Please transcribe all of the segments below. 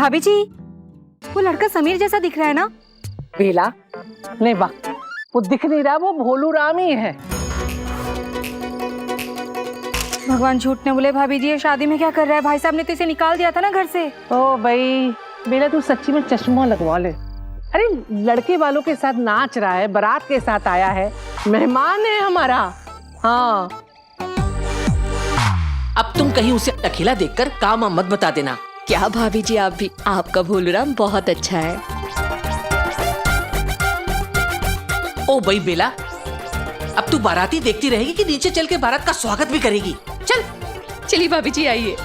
भाभी जी, वो लड़का समीर जैसा दिख रहा है ना? बेला, नहीं बा, वो दिख नहीं रहा, वो भोलू राम ही है। भगवान झूठ न बोले भाभी जी, ये शादी में क्या कर रहा है? भाई साहब ने तो इसे निकाल दिया था ना घर से। ओ भाई बेला, तू सच्ची में चश्मा लगवा ले। अरे लड़के वालों के साथ नाच रहा है, बारात के साथ आया है, मेहमान है हमारा। हाँ, अब तुम कहीं उसे अकेला देखकर काम मत बता देना। क्या भाभी जी, आप भी, आपका भोलूराम बहुत अच्छा है। ओ भाई बेला, अब तू बाराती देखती रहेगी कि नीचे चल के बारात का स्वागत भी करेगी? चल चलिए भाभी जी, आइए।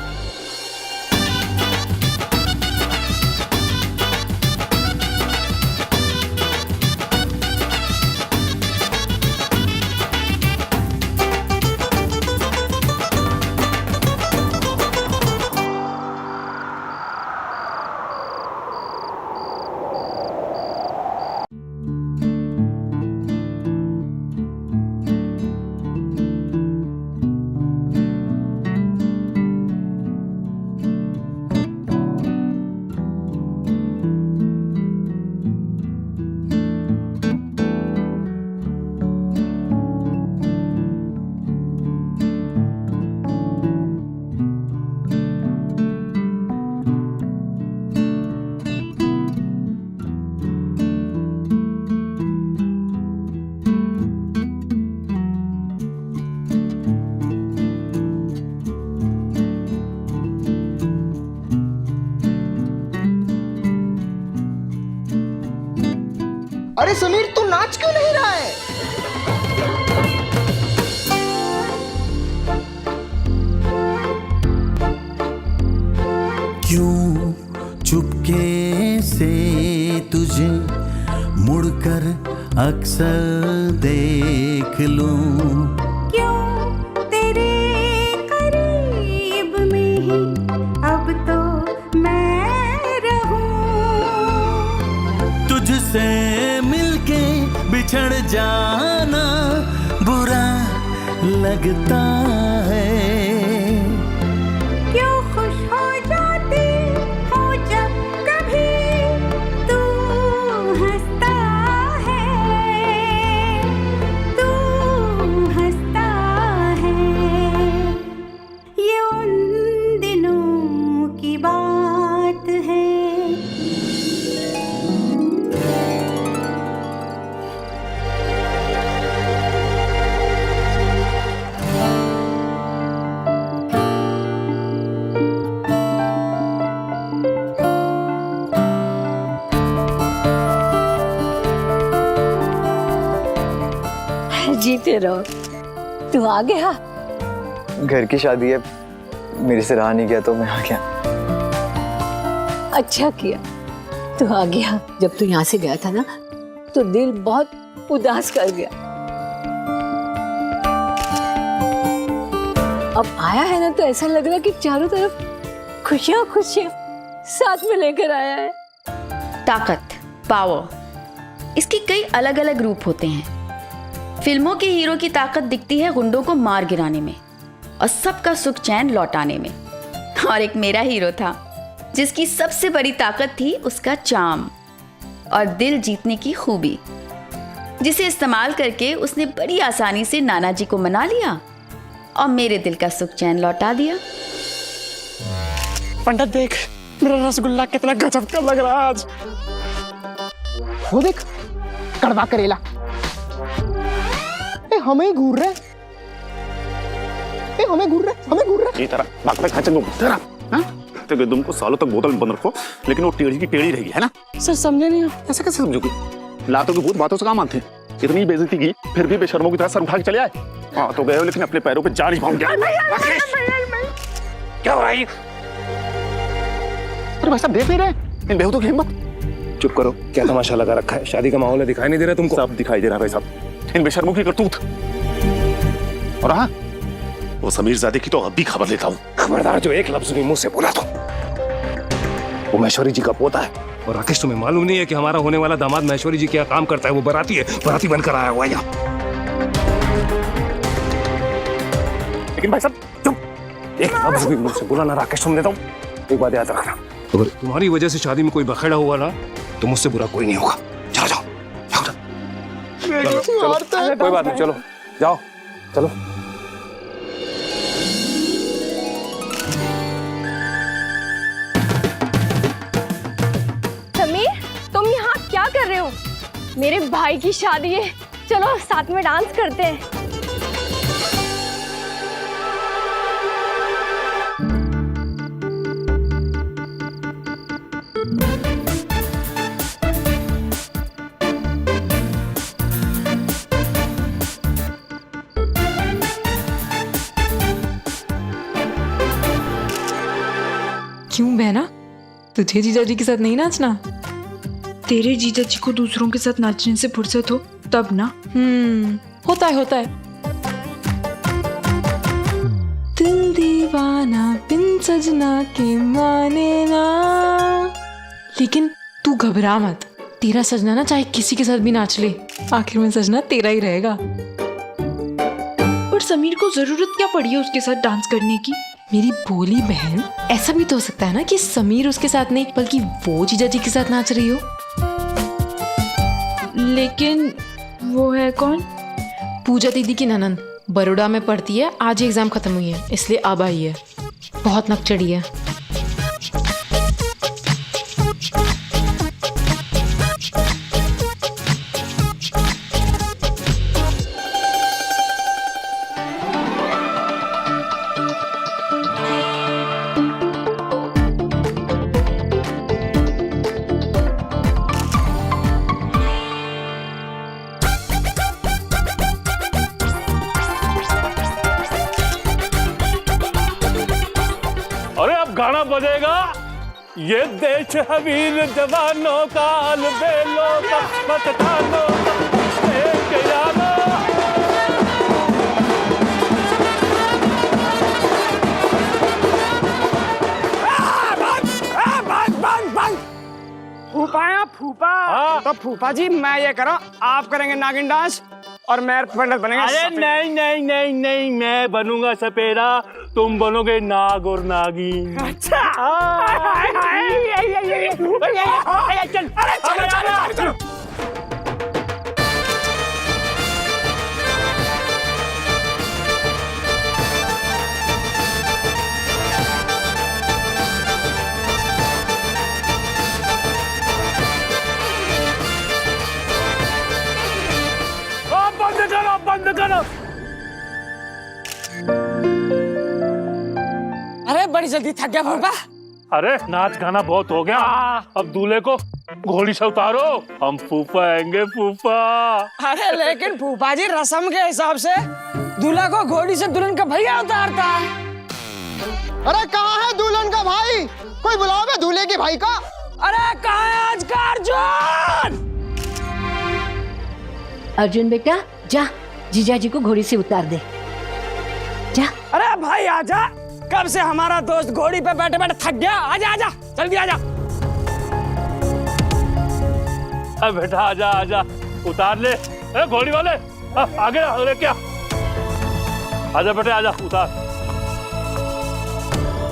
अरे समीर, तू नाच क्यों नहीं रहा है? क्यों चुपके से तुझे मुड़कर अक्सर देख लूं, क्यों तेरे करीब में ही अब तो मैं रहूं, तुझसे मिलके बिछड़ जाना बुरा लगता है, क्यों खुश हो जाती हो जब कभी तू हंसता है, तू हंसता है। ये उन दिनों की बात है। जीते रहो। तू आ गया? घर की शादी है, मेरे से रहा नहीं गया तो मैं आ गया। अच्छा किया तू आ गया। जब तू यहाँ से गया था ना, तो दिल बहुत उदास कर गया। अब आया है ना, तो ऐसा लग रहा है कि चारों तरफ खुशियां खुशियां साथ में लेकर आया है। ताकत, पावर, इसके कई अलग अलग रूप होते हैं। फिल्मों के हीरो की ताकत दिखती है गुंडों को मार गिराने में और सबका सुख चैन लौटाने में। और एक मेरा हीरो था जिसकी सबसे बड़ी ताकत थी उसका चार्म और दिल जीतने की खूबी, जिसे इस्तेमाल करके उसने बड़ी आसानी से नाना जी को मना लिया और मेरे दिल का सुख चैन लौटा दिया। पंडित देख, मेरा रसगुल्ला कितना गजब का लग रहा है आज। वो देख, कड़वा करेला। हमें घूर रहे, हमें घूर रहे। ये तेरा बात पे खाचा तेरा, हाँ? तो तुमको सालों तक बोतल में बंद रखो, लेकिन वो टेढ़ी की टेढ़ी रहेगी, है ना? सर समझे नहीं? ऐसे कैसे समझोगे? लातों की भूत बातों से काम आते हैं। इतनी बेइज्जती की, फिर भी बेशर्मों की तरह सर उठा के चले आए। हाँ तो गए हो, लेकिन अपने पैरों पे जा नहीं पाऊंगे। क्या हो रहा है? अरे भाई साहब, देख नहीं रहे इन बेहूदों की हिम्मत? चुप करो, क्या तमाशा लगा रखा है? शादी का माहौल है, दिखाई नहीं दे रहा तुमको? सब दिखाई दे रहा है भाई साहब, इन बेशर्मों की करतूत। और हाँ, वो समीर ज़ादे की तो अब भी खबर लेता हूँ। खबरदार, जो एक लफ्ज भी मुंह से बोला तो वो महेश्वरी जी का पोता है। और राकेश, तुम्हें मालूम नहीं है कि हमारा होने वाला दामाद महेश्वरी जी क्या काम करता है? वो बराती है, बराती बनकर आया हुआ है यहाँ। लेकिन भाई साहब चुप, एक लफ्ज भी मुंह से बोला ना राकेश, सुन लेता हूँ। एक बात याद रखना, अगर तुम्हारी वजह से शादी में कोई बखेड़ा हुआ ना तो मुझसे बुरा कोई नहीं होगा। चलो जाओ जाओ, चलो, कोई बात नहीं, चलो जाओ चलो। समीर, तुम यहाँ क्या कर रहे हो? मेरे भाई की शादी है, चलो साथ में डांस करते हैं। क्यों बहना, तुझे जीजाजी के साथ नहीं नाचना? तेरे जीजाजी को दूसरों के साथ नाचने से फुर्सत हो तब ना। होता है। दिल दीवाना बिन सजना के माने ना। लेकिन तू घबरा मत, तेरा सजना ना चाहे किसी के साथ भी नाच ले, आखिर में सजना तेरा ही रहेगा। पर समीर को जरूरत क्या पड़ी है उसके साथ डांस करने की? मेरी भोली बहन, ऐसा भी तो हो सकता है ना कि समीर उसके साथ नहीं बल्कि वो जीजाजी के साथ नाच रही हो। लेकिन वो है कौन? पूजा दीदी की ननंद, बड़ौदा में पढ़ती है, आज ही एग्जाम खत्म हुई है इसलिए अब आई है। बहुत नकचड़ी है। गाना बजेगा, ये देश है वीर जवानों का, अलबेलों का, मतखानों का, एक यारो। फूफा तो फूफा जी मैं ये करो, आप करेंगे नागिन डांस और मैं पंडित बनेंगे। अरे नहीं, मैं बनूंगा सपेरा, तुम बनोगे नाग और नागिन। अच्छा चलो। बंद करो। अरे बड़ी जल्दी थक गया फूफा। अरे नाच गाना बहुत हो गया, अब दूल्हे को घोड़ी से उतारो, हम फूफा आएंगे फूफा। अरे लेकिन फूफा जी रस्म के हिसाब से दूल्हा को घोड़ी से दुल्हन का भैया उतारता है। अरे कहाँ है दुल्हन का भाई? कोई बुलाओ बे दूल्हे के भाई का। अरे कहाँ है आज का अर्जुन? अर्जुन बेटा जा, जीजाजी को घोड़ी से उतार दे जा। अरे भाई आजा, कब से हमारा दोस्त घोड़ी पे बैठे बैठे थक गया। आजा आजा जल्दी आजा। अरे बेटा आजा, उतार ले। घोड़ी वाले आगे अरे क्या, आजा बेटे आजा,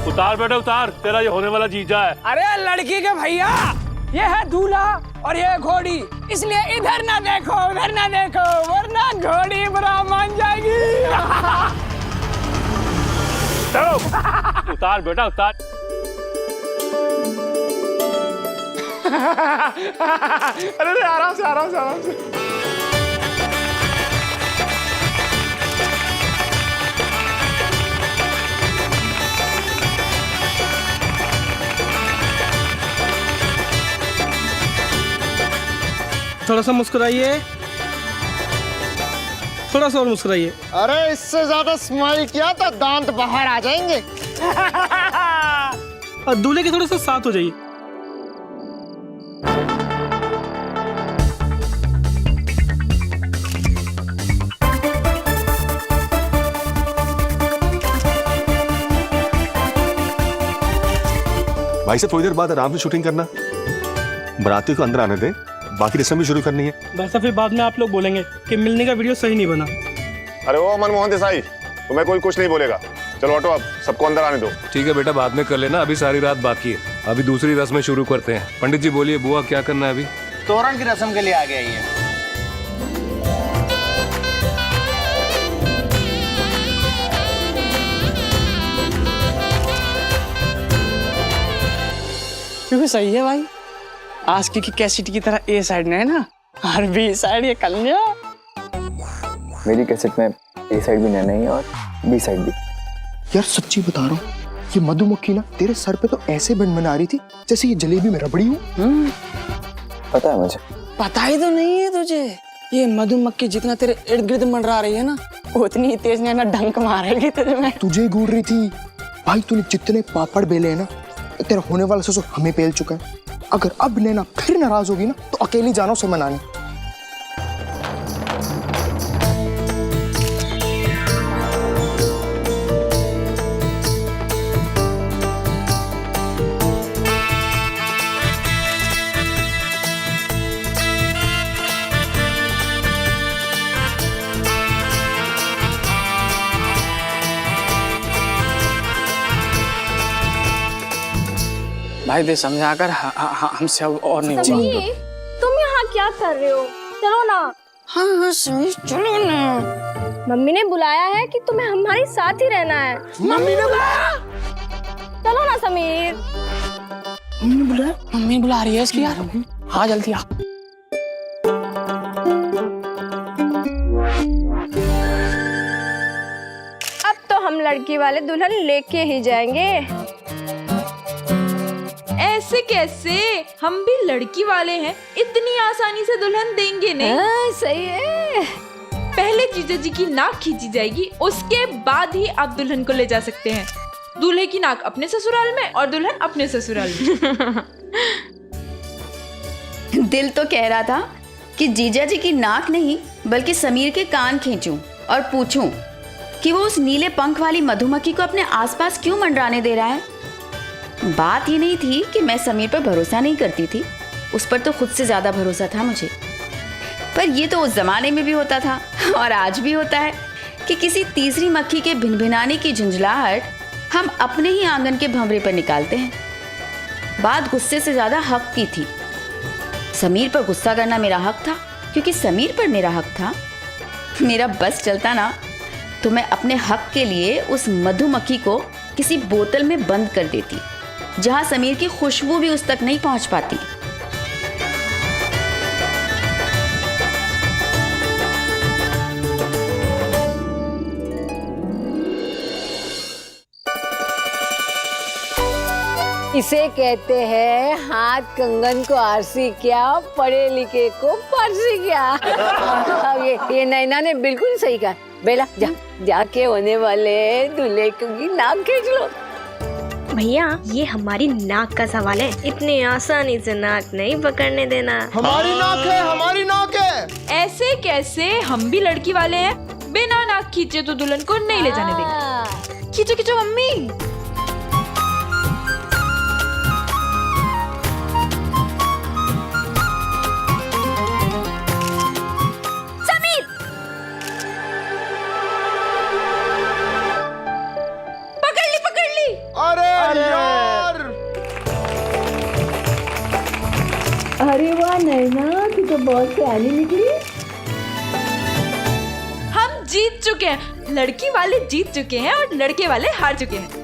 उतार बेटे उतार, तेरा ये होने वाला जीजा है। अरे लड़की के भैया, ये है दूल्हा और ये घोड़ी, इसलिए इधर ना देखो उधर ना देखो वरना घोड़ी बुरा मान जाएगी। चलो उतार बेटा उतार। अरे आराम से। थोड़ा सा मुस्कुराइए, थोड़ा सा और मुस्कुराइए। अरे इससे ज्यादा स्माइल किया तो दांत बाहर आ जाएंगे। और दूल्हे के थोड़ा सा साथ हो जाइए। भाई से थोड़ी देर बाद आराम से शूटिंग करना, बाराती को अंदर आने दे, बाकी रस्म भी शुरू करनी है। बस फिर बाद में आप लोग बोलेंगे कि मिलने का वीडियो सही नहीं बना। अरे वो मनमोहन देसाई, तुम्हें कोई कुछ नहीं बोलेगा। चलो ऑटो, अब सबको अंदर आने दो। ठीक है बेटा, बाद में कर लेना, अभी सारी रात बाकी है। अभी दूसरी रस्में शुरू करते हैं। पंडित जी बोलिए, बुआ क्या करना है अभी? तोरण की रस्म के लिए आ गया ये। क्योंकि सही है भाई, आज की कैसेट की तरह ए साइड में है ना, और बी साइड ये कन्या। मेरी कैसेट में ए साइड भी नैना ही और बी साइड भी। यार सच्ची बता रहा हूँ, ये मधुमक्खी ना तेरे सर पे तो ऐसे बन बना रही थी जैसे ये जलेबी में रबड़ी हूँ। पता है मुझे। पता ही तो नहीं है तुझे, ये मधुमक्खी जितना तेरे इर्द गिर्द मंडरा रही है ना, उतनी तेज नैना डंक मारेगी तुझे में। तुझे घूर रही थी भाई, तूने जितने पापड़ बेले हैं ना, तेरा होने वाला ससुर हमें पेल चुका है। अगर अब नैना फिर नाराज होगी ना तो अकेली जाना उसे मनाने। भाई दे समझाकर हमसे अब और नहीं होगा। समीर, तुम यहाँ क्या कर रहे हो? चलो ना। हाँ समीर चलो ना। मम्मी ने बुलाया है कि तुम्हें हमारे साथ ही रहना है। मम्मी ने बुलाया? चलो ना समीर। मम्मी ने बुलाया? मम्मी बुला रही है इसकी यार। हाँ जल्दी आ। अब तो हम लड़की वाले दुल्हन लेके ही जाएंगे। ऐसे कैसे? हम भी लड़की वाले हैं, इतनी आसानी से दुल्हन देंगे नहीं। सही है। पहले जीजा जी की नाक खींची जाएगी, उसके बाद ही आप दुल्हन को ले जा सकते हैं। दूल्हे की नाक अपने ससुराल में और दुल्हन अपने ससुराल में। दिल तो कह रहा था कि जीजा जी की नाक नहीं बल्कि समीर के कान खींचूं और पूछूं कि वो उस नीले पंख वाली मधुमक्खी को अपने आसपास क्यों मंडराने दे रहा है। बात ये नहीं थी कि मैं समीर पर भरोसा नहीं करती थी, उस पर तो खुद से ज़्यादा भरोसा था मुझे। पर ये तो उस जमाने में भी होता था और आज भी होता है कि किसी तीसरी मक्खी के भिनभिनाने की झुंझलाहट हम अपने ही आंगन के भंवरे पर निकालते हैं। बात गुस्से से ज़्यादा हक की थी। समीर पर गुस्सा करना मेरा हक था, क्योंकि समीर पर मेरा हक था। मेरा बस चलता ना तो मैं अपने हक के लिए उस मधुमक्खी को किसी बोतल में बंद कर देती, जहां समीर की खुशबू भी उस तक नहीं पहुंच पाती। इसे कहते हैं हाथ कंगन को आरसी क्या, पढ़े लिखे को पारसी क्या। ये नैना ने बिल्कुल सही कहा। बेला जाके होने वाले दूल्हे की नाक खींच लो। भैया ये हमारी नाक का सवाल है, इतनी आसानी से नाक नहीं पकड़ने देना। हमारी नाक है, हमारी नाक है। ऐसे कैसे? हम भी लड़की वाले हैं, बिना नाक खींचे तो दुल्हन को नहीं ले जाने देंगे। खींचो खींचो मम्मी। समीर, पकड़ ली। अरे यार, अरे वाह नैना, तू तो बहुत प्यारी निकली। हम जीत चुके हैं, लड़की वाले जीत चुके हैं और लड़के वाले हार चुके हैं।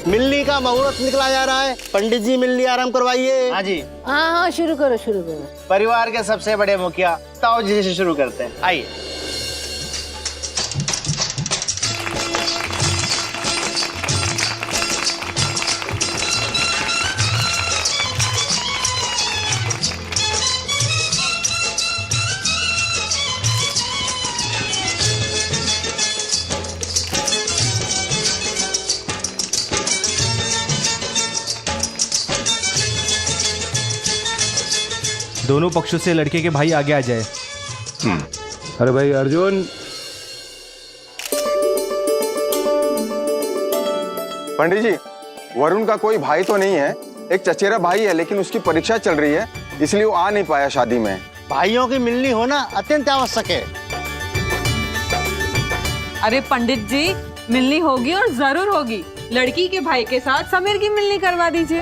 मिलनी का मुहूर्त निकला जा रहा है। पंडित जी मिलनी आरंभ करवाइए। हाँ जी। हाँ शुरू करो शुरू करो। परिवार के सबसे बड़े मुखिया ताऊ जी से शुरू करते हैं, आइए। दोनों पक्षों से लड़के के भाई आगे आ जाए। अरे भाई अर्जुन। पंडित जी, वरुण का कोई भाई तो नहीं है, एक चचेरा भाई है, लेकिन उसकी परीक्षा चल रही है इसलिए वो आ नहीं पाया शादी में। भाइयों की मिलनी होना अत्यंत आवश्यक है। अरे पंडित जी, मिलनी होगी और जरूर होगी। लड़की के भाई के साथ समीर की मिलनी करवा दीजिए।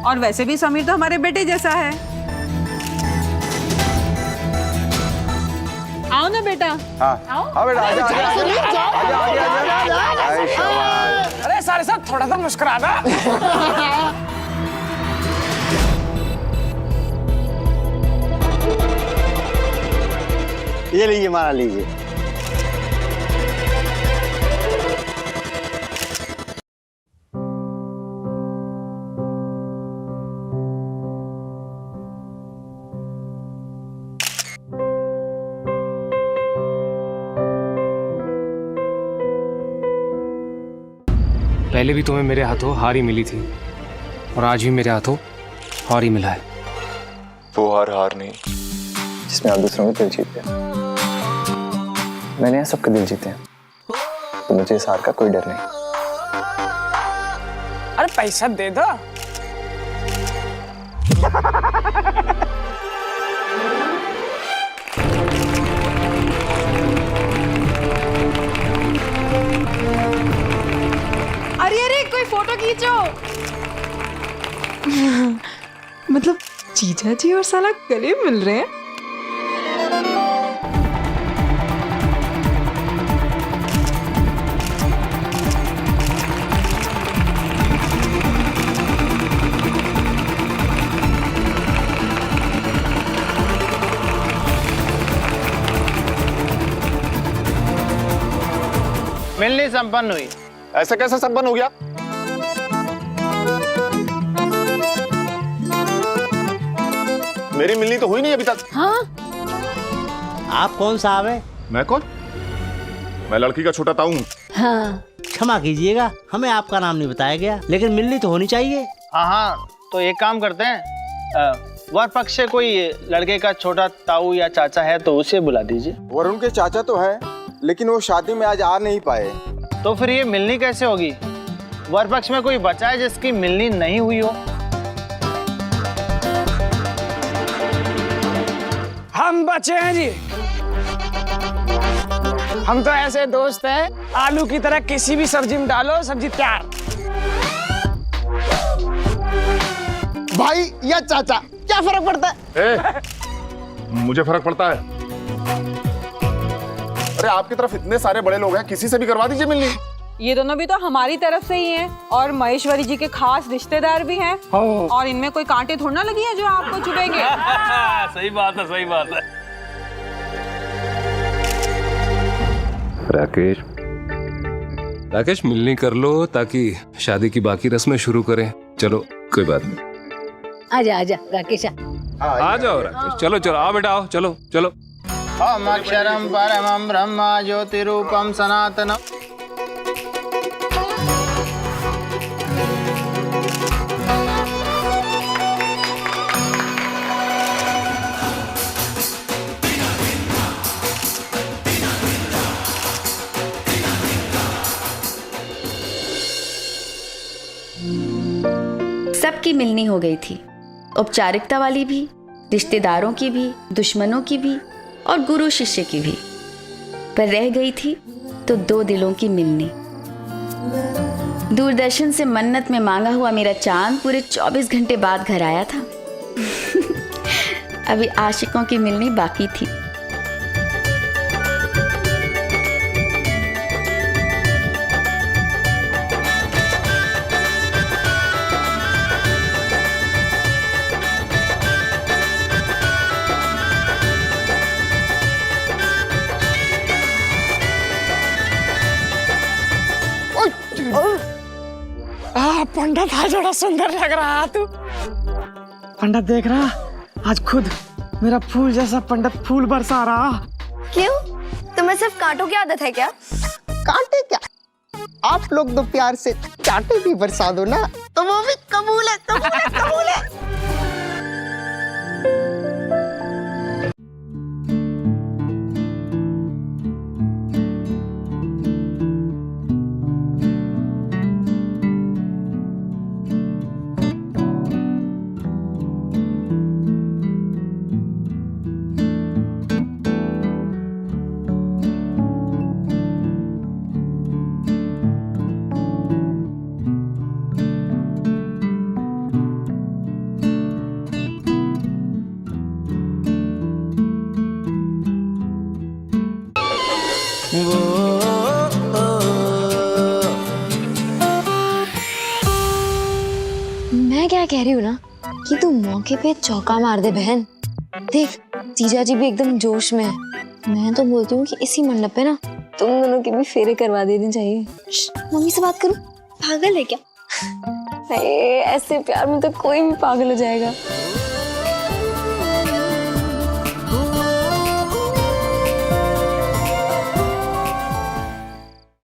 और वैसे भी समीर तो हमारे बेटे जैसा है। आओ ना बेटा। हाँ हाँ बेटा आजा आजा आजा आजा आजा। अरे सारे साहब थोड़ा सा मुस्कुरा दो। ये लीजिए, मारा लीजिए। पहले भी तुम्हें मेरे हाथों हार ही मिली थी और आज भी मेरे हाथों हार ही मिला है। वो हार नहीं जिसमें आप दूसरों के दिल जीते हैं। मैंने यहाँ सबके दिल जीते हैं, तो मुझे इस हार का कोई डर नहीं। अरे पैसा दे दो। अरे अरे कोई फोटो खींचो। मतलब जीजा जी और साला गले मिल रहे हैं। मिलनी संपन्न हुई। ऐसे कैसे संपन्न हो गया? मेरी मिलनी तो हुई नहीं अभी तक। हाँ? आप कौन साहब है? मैं कौन? मैं लड़की का छोटा ताऊ हूँ। हाँ। क्षमा कीजिएगा, हमें आपका नाम नहीं बताया गया, लेकिन मिलनी तो होनी चाहिए। हाँ हाँ, तो एक काम करते हैं, वर पक्ष से कोई लड़के का छोटा ताऊ या चाचा है तो उसे बुला दीजिए। वरुण के चाचा तो है, लेकिन वो शादी में आज आ नहीं पाए। तो फिर ये मिलनी कैसे होगी? वर पक्ष में कोई बचा है जिसकी मिलनी नहीं हुई हो? हम बचे हैं जी। हम तो ऐसे दोस्त हैं, आलू की तरह किसी भी सब्जी में डालो, सब्जी तैयार। भाई या चाचा, क्या फर्क पड़ता है? मुझे फर्क पड़ता है। अरे आपकी तरफ इतने सारे बड़े लोग हैं, किसी से भी करवा दीजिए मिलनी। ये दोनों भी तो हमारी तरफ से ही हैं और महेश्वरी जी के खास रिश्तेदार भी हैं। और इनमें कोई कांटे थोड़ा ना लगी हैं जो आपको चुभेंगे। सही बात है, सही बात है। राकेश मिलनी कर लो ताकि शादी की बाकी रस्में शुरू करें। चलो कोई बात नहीं। आजा आजा राकेश। आ जाओ राकेश, चलो चलो आओ बेटा, आओ चलो चलो। ओम अक्षरम परमं ब्रह्म ज्योतिरूपम सनातनम। सबकी मिलनी हो गई थी, औपचारिकता वाली भी, रिश्तेदारों की भी, दुश्मनों की भी और गुरु शिष्य की भी। पर रह गई थी तो दो दिलों की मिलनी। दूरदर्शन से मन्नत में मांगा हुआ मेरा चांद पूरे 24 घंटे बाद घर आया था। अभी आशिकों की मिलनी बाकी थी। पंडित आज बड़ा सुंदर लग रहा तू। पंडित देख रहा, आज खुद मेरा फूल जैसा पंडित फूल बरसा रहा। क्यों? तुम्हें सिर्फ कांटों की आदत है क्या? कांटे क्या, आप लोग तो प्यार से चाटे भी बरसा दो ना, तो वो भी कबूल है, कबूल है, कबूल है। मैं क्या कह रही हूँ ना कि तू मौके पे चौका मार दे बहन। देख जीजा जी भी एकदम जोश में है। मैं तो बोलती हूँ कि इसी मंडप पे ना तुम दोनों के भी फेरे करवा देने चाहिए। मम्मी से बात करूँ? पागल है क्या? ऐसे प्यार में तो कोई भी पागल हो जाएगा।